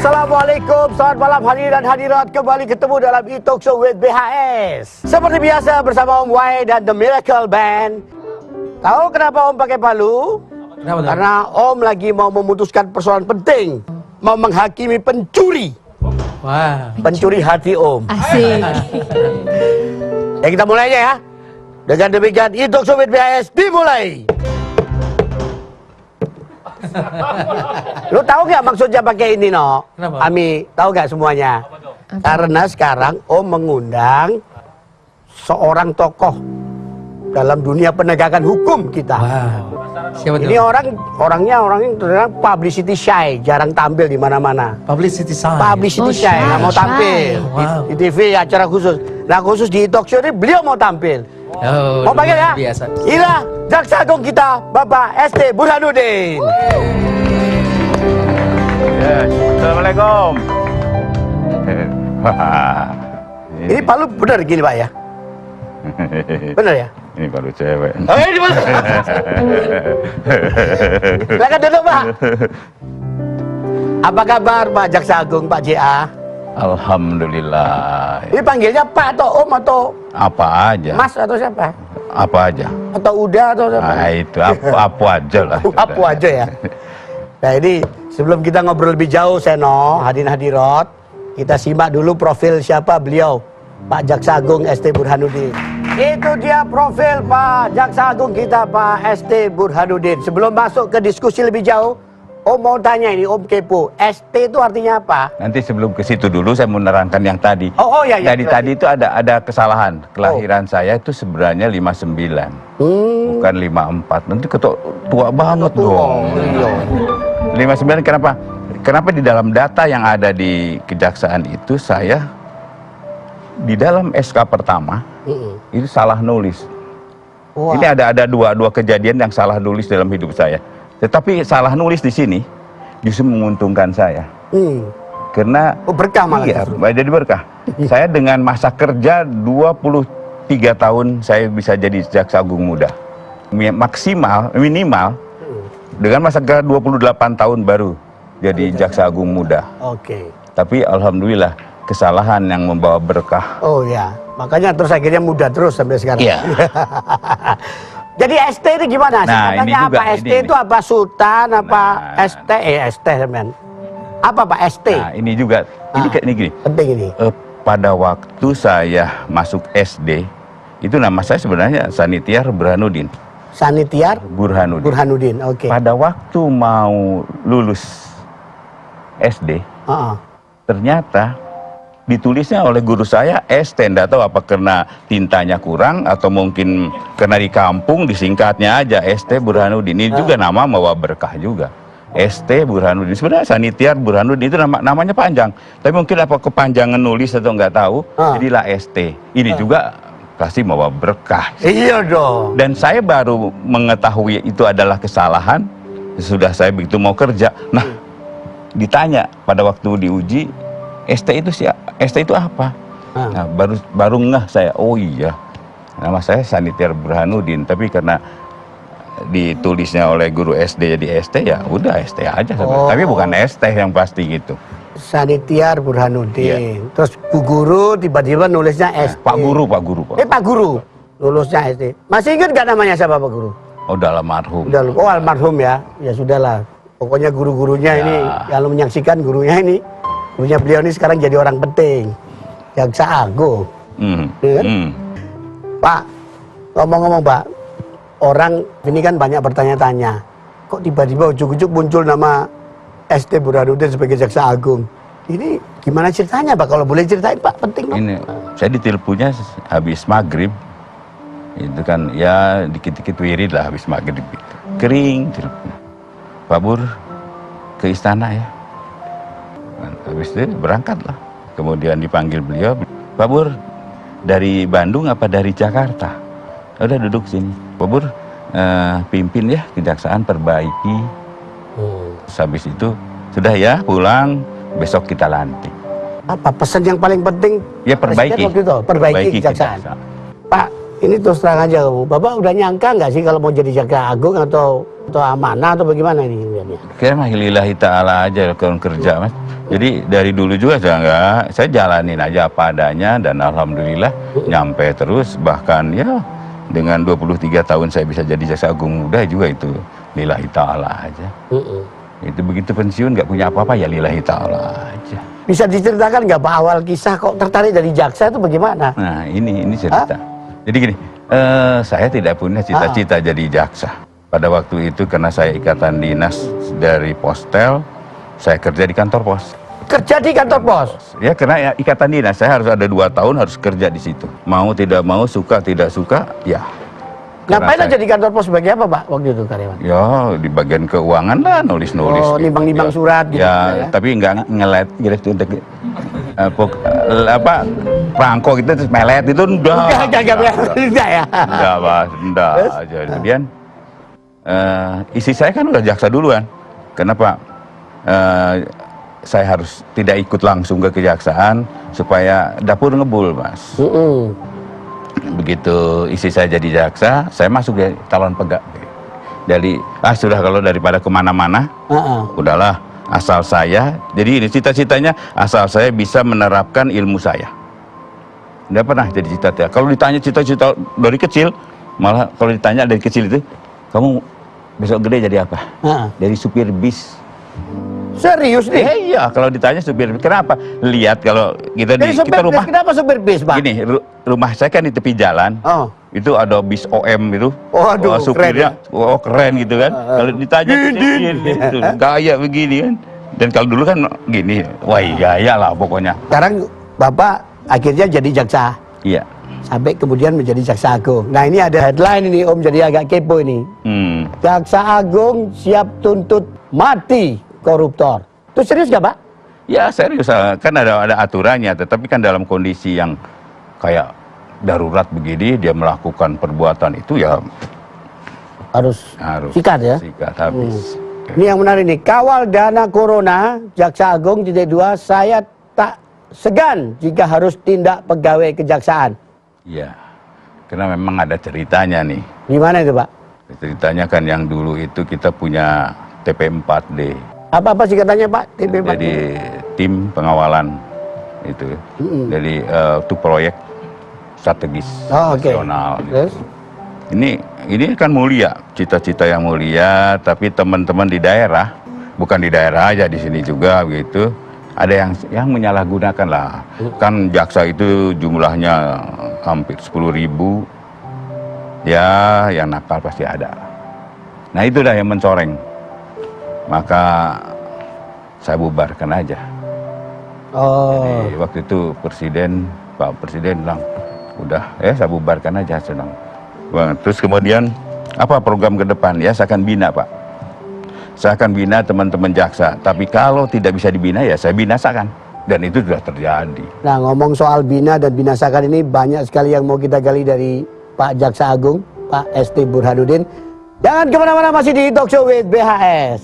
Assalamualaikum, selamat malam hadirin dan hadirat. Kembali ketemu dalam E-Talk Show with BHS. Seperti biasa bersama Om Y dan The Miracle Band. Tahu kenapa Om pakai palu? Kenapa, karena Om lagi mau memutuskan persoalan penting. Mau menghakimi pencuri. Wah, Pencuri hati Om. Asik. Ya kita mulai aja ya. Dengan demikian E-Talk Show with BHS dimulai. Lu tahu nggak maksudnya pakai ini, no? Kenapa? Ami, tahu nggak semuanya? Karena sekarang Om mengundang seorang tokoh dalam dunia penegakan hukum kita. wow. Siapa Ini orangnya terkenal publicity shy, jarang tampil di mana-mana. Publicity sign. Publicity shy, nggak mau shy. tampil Wow. di TV acara khusus. Nah khusus di E-Talk Show ini beliau mau tampil. Oh, Mau panggil ya? biasa. Inilah Jaksa Agung kita, Bapak ST Burhanuddin. Yes. Assalamualaikum. Ini palu benar gini Pak ya? Benar ya? Ini baru cewek. Oh ini benar. Silakan duduk Pak. Apa kabar Pak Jaksa Agung, Pak JA? Alhamdulillah. Ini panggilnya Pak atau Om atau Apa aja? Mas atau siapa? Apa aja? Atau Uda atau siapa? Nah, itu apa aja lah. Apa aja ya? Nah ini sebelum kita ngobrol lebih jauh Seno, hadirin hadirat, kita simak dulu profil siapa beliau, Pak Jaksa Agung ST Burhanuddin. Itu dia profil Pak Jaksa Agung kita, Pak ST Burhanuddin. Sebelum masuk ke diskusi lebih jauh, Om mau tanya ini, Om kepo, ST itu artinya apa? Nanti sebelum ke situ dulu saya mau menerangkan yang tadi. Oh ya, ya. Tadi itu ada kesalahan. Kelahiran saya itu sebenarnya 59. Bukan 54. Nanti tua banget dong. Iya. 59 kenapa? Kenapa di dalam data yang ada di kejaksaan itu saya di dalam SK pertama itu salah nulis. Wah. Ini ada dua kejadian yang salah nulis dalam hidup saya. Tetapi salah nulis di sini justru menguntungkan saya. Karena berkah malah iya, justru. jadi berkah. Saya dengan masa kerja 23 tahun saya bisa jadi jaksa agung muda. Minimal dengan masa kerja 28 tahun baru jadi jaksa agung muda. Oke. Tapi alhamdulillah kesalahan yang membawa berkah. Oh ya, makanya terus akhirnya muda terus sampai sekarang. Iya. Jadi ST itu gimana? Nah, Singkatannya ini juga, apa? ST ini. itu apa? Sultan apa? Nah. ST men. Apa Pak ST? Nah, ini juga ini gini. Penting ini. Pada waktu saya masuk SD, itu nama saya sebenarnya Sanitiar Burhanuddin. Sanitiar Burhanuddin. Burhanuddin. Oke. Pada waktu mau lulus SD, ternyata ditulisnya oleh guru saya ST, nggak tahu apa karena tintanya kurang atau mungkin karena di kampung disingkatnya aja ST Burhanuddin. Ini juga nama membawa berkah juga. ST Burhanuddin, sebenarnya Sanitiar Burhanuddin itu namanya panjang, tapi mungkin apa kepanjangan nulis atau nggak tahu, jadilah ST. Ini juga pasti membawa berkah. Iya dong. Dan saya baru mengetahui itu adalah kesalahan sudah saya begitu mau kerja. Nah, ditanya pada waktu diuji, ST itu apa? Nah, baru ngeh saya, oh iya, nama saya Sanitiar Burhanuddin, tapi karena ditulisnya oleh guru SD jadi ST, ya udah ST aja. Tapi bukan ST yang pasti gitu. Sanitiar Burhanuddin. Iya. Terus Bu Guru tiba-tiba nulisnya ST. Pak Guru. Pak Guru nulisnya ST. Masih ingat gak namanya siapa Pak Guru? Oh, udah almarhum. Udah, oh almarhum ya. Ya sudahlah. Pokoknya guru-gurunya ini, kalau menyaksikan gurunya ini, gurunya beliau ini sekarang jadi orang penting. Jaksa Agung. Ya kan? Pak, ngomong-ngomong Pak, orang ini kan banyak bertanya-tanya, kok tiba-tiba ujuk-ujuk muncul nama ST Burhanuddin sebagai Jaksa Agung. Ini gimana ceritanya Pak? Kalau boleh ceritain Pak, penting dong. Ini saya diteleponnya habis maghrib. Itu kan ya dikit-dikit wirid lah habis maghrib gitu. Kering telepon. Pak Bur ke istana ya. Habis itu berangkat lah. Kemudian dipanggil beliau, Pak Bur dari Bandung apa dari Jakarta? Udah duduk sini. Pak Bur pimpin ya kejaksaan, perbaiki. Habis itu sudah ya pulang, besok kita lantik. Apa pesan yang paling penting? Ya perbaiki. Waktu itu, perbaiki kejaksaan. Pak, ini terus terang aja, Bapak udah nyangka nggak sih kalau mau jadi Jaksa Agung atau amanah atau bagaimana ini? Kira mah lillahi ta'ala aja kalau kerja mas. Jadi dari dulu juga saya jalanin aja apa adanya dan alhamdulillah nyampe terus, bahkan ya dengan 23 tahun saya bisa jadi jaksa agung muda juga itu lillahi ta'ala aja. Itu begitu pensiun nggak punya apa-apa ya lillahi ta'ala aja. Bisa diceritakan nggak Pak awal kisah kok tertarik dari jaksa itu bagaimana? Nah ini cerita. Jadi gini, saya tidak punya cita-cita jadi jaksa. Pada waktu itu karena saya ikatan dinas dari Postel, saya kerja di kantor pos. Kerja di kantor pos? Ya karena ya, ikatan dinas, saya harus ada 2 tahun harus kerja di situ. Mau tidak mau, suka tidak suka, ya. Ngapain aja di kantor pos sebagai apa Pak waktu itu karyawan? Ya di bagian keuangan lah, nulis-nulis. Oh, nimbang-nimbang ya. surat gitu. Ya, tapi nggak ngelet gitu. Perangko gitu terus melet itu udah. Enggak ya. Enggak, Pak, enggak aja. Kemudian istri saya kan udah jaksa duluan. Kenapa? Saya harus tidak ikut langsung ke kejaksaan supaya dapur ngebul, Mas. Begitu istri saya jadi jaksa, saya masuk jadi calon pegawai. Jadi sudah kalau daripada kemana-mana, udahlah asal saya. Jadi ini cita-citanya asal saya bisa menerapkan ilmu saya. Nggak pernah jadi cita-cita. Kalau ditanya cita-cita dari kecil, malah kalau ditanya dari kecil itu, kamu besok gede jadi apa? Dari supir bis. Serius nih? Iya, kalau ditanya supir bis, kenapa? Lihat kalau kita di kita rumah. Kenapa supir bis, Pak? Gini, rumah saya kan di tepi jalan. Itu ada bis OM itu. Aduh, supirnya, keren gitu kan. Kalau ditanya gitu, gaya begini kan. Dan kalau dulu kan gini, wah gaya lah pokoknya. Sekarang Bapak akhirnya jadi jaksa. Iya. Sampai kemudian menjadi jaksa agung. Nah ini ada headline ini Om, jadi agak kepo ini. Jaksa agung siap tuntut mati koruptor. Itu serius gak Pak? Ya serius, kan ada aturannya. Tetapi kan dalam kondisi yang kayak darurat begini, dia melakukan perbuatan itu ya harus sikat ya? Sikat habis. Ini yang menarik nih, kawal dana corona, Jaksa Agung titik 2, saya tak segan jika harus tindak pegawai kejaksaan. Iya, karena memang ada ceritanya nih. Gimana itu Pak? Ceritanya kan yang dulu itu kita punya TP4D. Apa-apa sih katanya Pak, TP4D? Jadi tim pengawalan itu. Jadi itu proyek strategis nasional. Terus? Ini kan mulia, cita-cita yang mulia, tapi teman-teman di daerah, bukan di daerah aja, di sini juga begitu, ada yang menyalahgunakan lah. Kan jaksa itu jumlahnya hampir 10.000, ya yang nakal pasti ada. Nah itu dah yang mencoreng, maka saya bubarkan aja. Jadi waktu itu Pak Presiden bilang, udah saya bubarkan aja senang. Terus kemudian apa program ke depan? Ya saya akan bina Pak. Saya akan bina teman-teman jaksa. Tapi kalau tidak bisa dibina ya saya binasakan. Dan itu sudah terjadi. Nah ngomong soal bina dan binasakan ini banyak sekali yang mau kita gali dari Pak Jaksa Agung, Pak ST Burhanuddin. Jangan kemana-mana, masih di Talk Show with BHS.